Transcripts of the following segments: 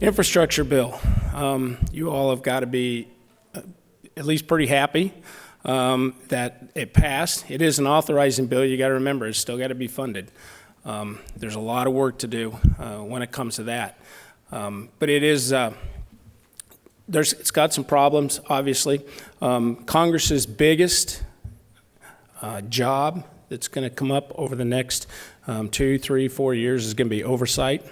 Infrastructure bill. You all have got to be at least pretty happy that it passed. It is an authorizing bill. You got to remember, it's still got to be funded. There's a lot of work to do when it comes to that. But it is, it's got some problems, obviously. Congress's biggest job that's going to come up over the next 2, 3, 4 years is going to be oversight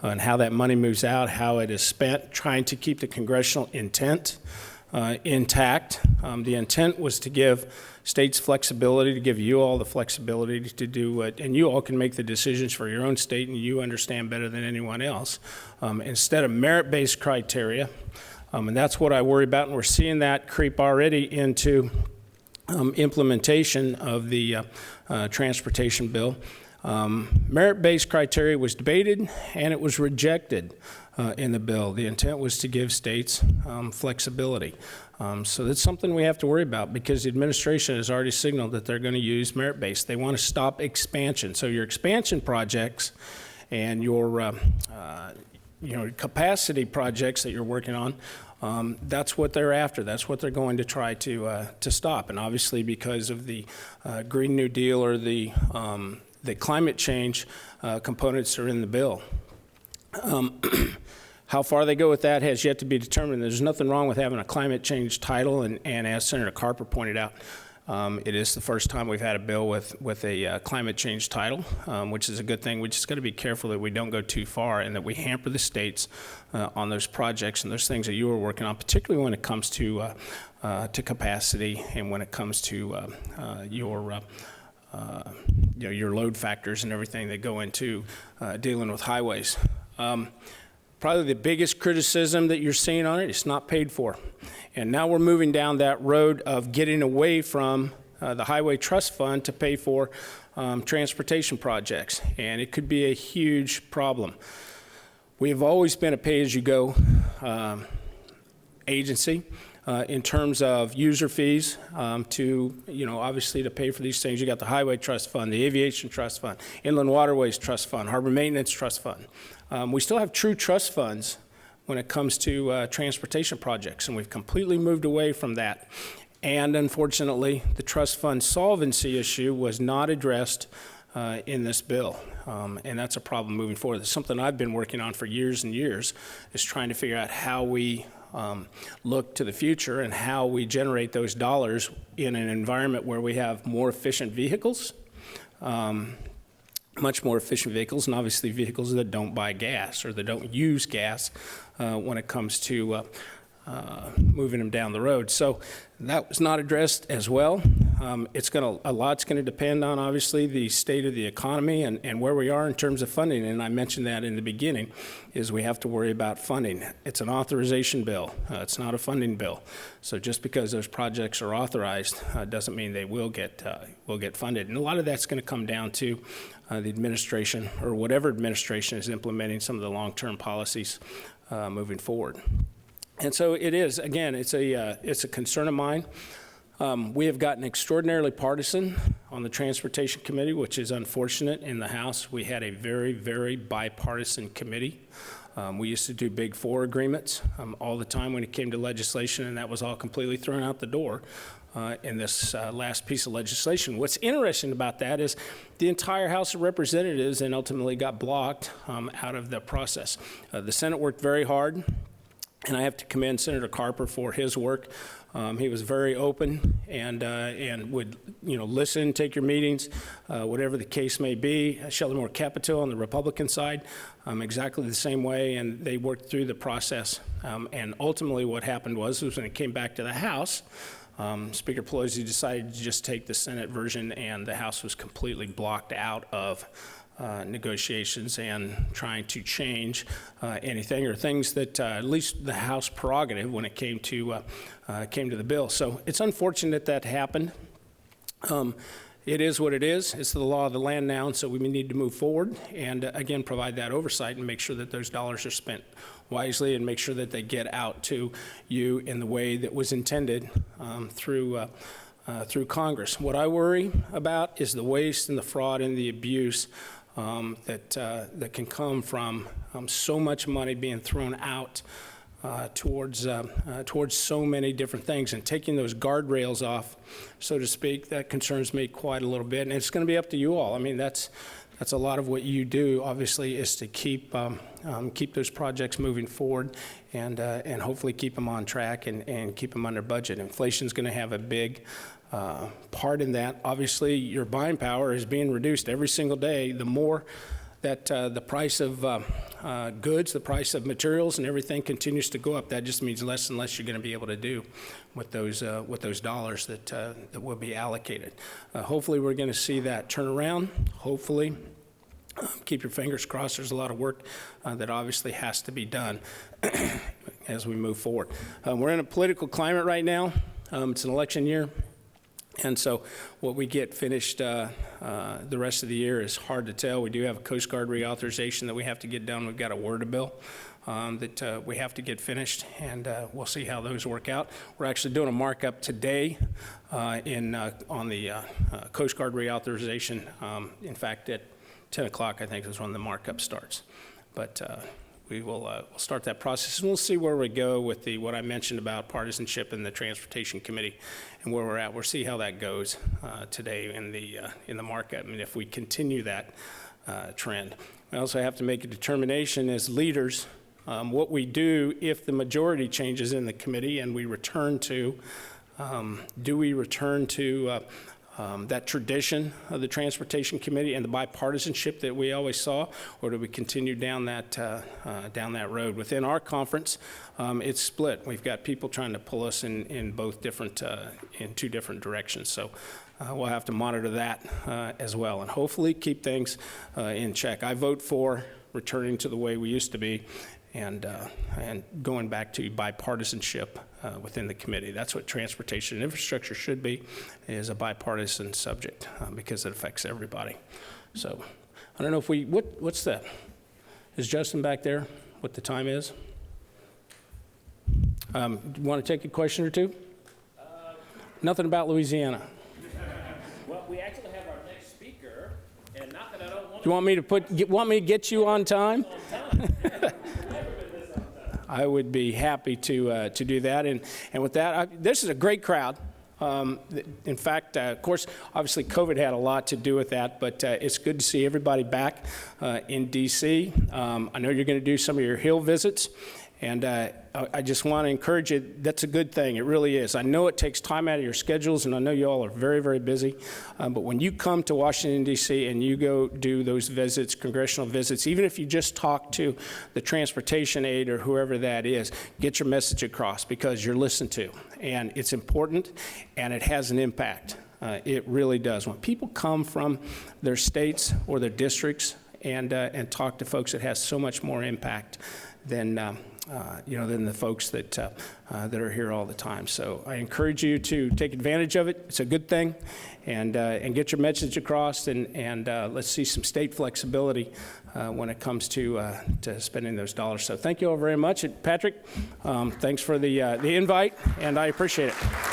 on how that money moves out, how it is spent, trying to keep the congressional intent intact. The intent was to give states flexibility, to give you all the flexibility to do it, and you all can make the decisions for your own state, and you understand better than anyone else, instead of merit-based criteria. And that's what I worry about, and we're seeing that creep already into implementation of the transportation bill. Merit-based criteria was debated and it was rejected in the bill. The intent was to give states flexibility. So that's something we have to worry about because the administration has already signaled that they're going to use merit-based. They want to stop expansion. So your expansion projects and your capacity projects that you're working on, that's what they're after. That's what they're going to try to stop. And obviously because of the Green New Deal or the climate change components are in the bill. How far they go with that has yet to be determined. There's nothing wrong with having a climate change title, and as Senator Carper pointed out, it is the first time we've had a bill with a climate change title, which is a good thing. We just got to be careful that we don't go too far and that we hamper the states on those projects and those things that you are working on, particularly when it comes to capacity and when it comes to your load factors and everything that go into dealing with highways. Probably the biggest criticism that you're seeing on it, it's not paid for. And now we're moving down that road of getting away from the Highway Trust Fund to pay for transportation projects. And it could be a huge problem. We have always been a pay-as-you-go agency. In terms of user fees obviously to pay for these things. You got the Highway Trust Fund, the Aviation Trust Fund, Inland Waterways Trust Fund, Harbor Maintenance Trust Fund. We still have true trust funds when it comes to transportation projects, and we've completely moved away from that. And unfortunately, the trust fund solvency issue was not addressed in this bill. And that's a problem moving forward. It's something I've been working on for years and years, is trying to figure out how we look to the future and how we generate those dollars in an environment where we have more efficient vehicles, much more efficient vehicles, and obviously vehicles that don't buy gas or that don't use gas when it comes to moving them down the road. So that was not addressed as well. A lot's going to depend on, obviously, the state of the economy and where we are in terms of funding. And I mentioned that in the beginning, is we have to worry about funding. It's an authorization bill. It's not a funding bill. So just because those projects are authorized doesn't mean they will get funded. And a lot of that's going to come down to the administration, or whatever administration is implementing some of the long-term policies moving forward. And so it is, again, it's a concern of mine. We have gotten extraordinarily partisan on the Transportation Committee, which is unfortunate. In the House, we had a very, very bipartisan committee. We used to do Big Four agreements all the time when it came to legislation, and that was all completely thrown out the door in this last piece of legislation. What's interesting about that is the entire House of Representatives and ultimately got blocked out of the process. The Senate worked very hard. And I have to commend Senator Carper for his work. He was very open and would listen, take your meetings, whatever the case may be. Shelley Moore Capito on the Republican side, exactly the same way, and they worked through the process. And ultimately what happened was when it came back to the House, Speaker Pelosi decided to just take the Senate version, and the House was completely blocked out of negotiations and trying to change anything or things that at least the House prerogative when it came to the bill. So it's unfortunate that happened. It is what it is. It's the law of the land now, and so we need to move forward and again provide that oversight and make sure that those dollars are spent wisely and make sure that they get out to you in the way that was intended through Congress. What I worry about is the waste and the fraud and the abuse that can come from so much money being thrown out towards so many different things, and taking those guardrails off, so to speak, that concerns me quite a little bit. And it's going to be up to you all. I mean, that's a lot of what you do, obviously, is to keep those projects moving forward, and hopefully keep them on track and keep them under budget. Inflation's going to have a big part in that. Obviously, your buying power is being reduced every single day. The more that the price of goods, the price of materials and everything continues to go up, that just means less and less you're going to be able to do with those dollars that will be allocated. Hopefully we're going to see that turn around. Hopefully, keep your fingers crossed. There's a lot of work that obviously has to be done as we move forward. We're in a political climate right now. It's an election year. And so what we get finished the rest of the year is hard to tell. We do have a Coast Guard reauthorization that we have to get done. We've got a WRDA bill that we have to get finished, and we'll see how those work out. We're actually doing a markup today on the Coast Guard reauthorization. In fact, at 10 o'clock, I think, is when the markup starts. But we will we'll start that process, and we'll see where we go with what I mentioned about partisanship in the Transportation Committee and where we're at. We'll see how that goes today in the markup, and if we continue that trend. We also have to make a determination as leaders what we do if the majority changes in the committee and we return to, do we return to that tradition of the Transportation Committee and the bipartisanship that we always saw, or do we continue down that road? Within our conference, it's split. We've got people trying to pull us in both different, in two different directions. So we'll have to monitor that as well, and hopefully keep things in check. I vote for returning to the way we used to be, and going back to bipartisanship within the committee. That's what transportation and infrastructure should be, is a bipartisan subject because it affects everybody. So I don't know if what's that? Is Justin back there? What the time is? You want to take a question or two? Nothing about Louisiana. Well, we actually have our next speaker, and not that I don't want Do you want me to get you on time? I would be happy to do that. And with that, this is a great crowd. In fact, of course, obviously COVID had a lot to do with that, but it's good to see everybody back in D.C. I know you're going to do some of your Hill visits, and I just want to encourage you, that's a good thing. It really is. I know it takes time out of your schedules, and I know you all are very, very busy, but when you come to Washington, D.C., and you go do those visits, congressional visits, even if you just talk to the transportation aide or whoever that is, get your message across, because you're listened to, and it's important, and it has an impact. It really does. When people come from their states or their districts and talk to folks, it has so much more impact than than the folks that are here all the time. So I encourage you to take advantage of it. It's a good thing, and get your message across, and let's see some state flexibility when it comes to spending those dollars. So thank you all very much. And Patrick, thanks for the invite, and I appreciate it.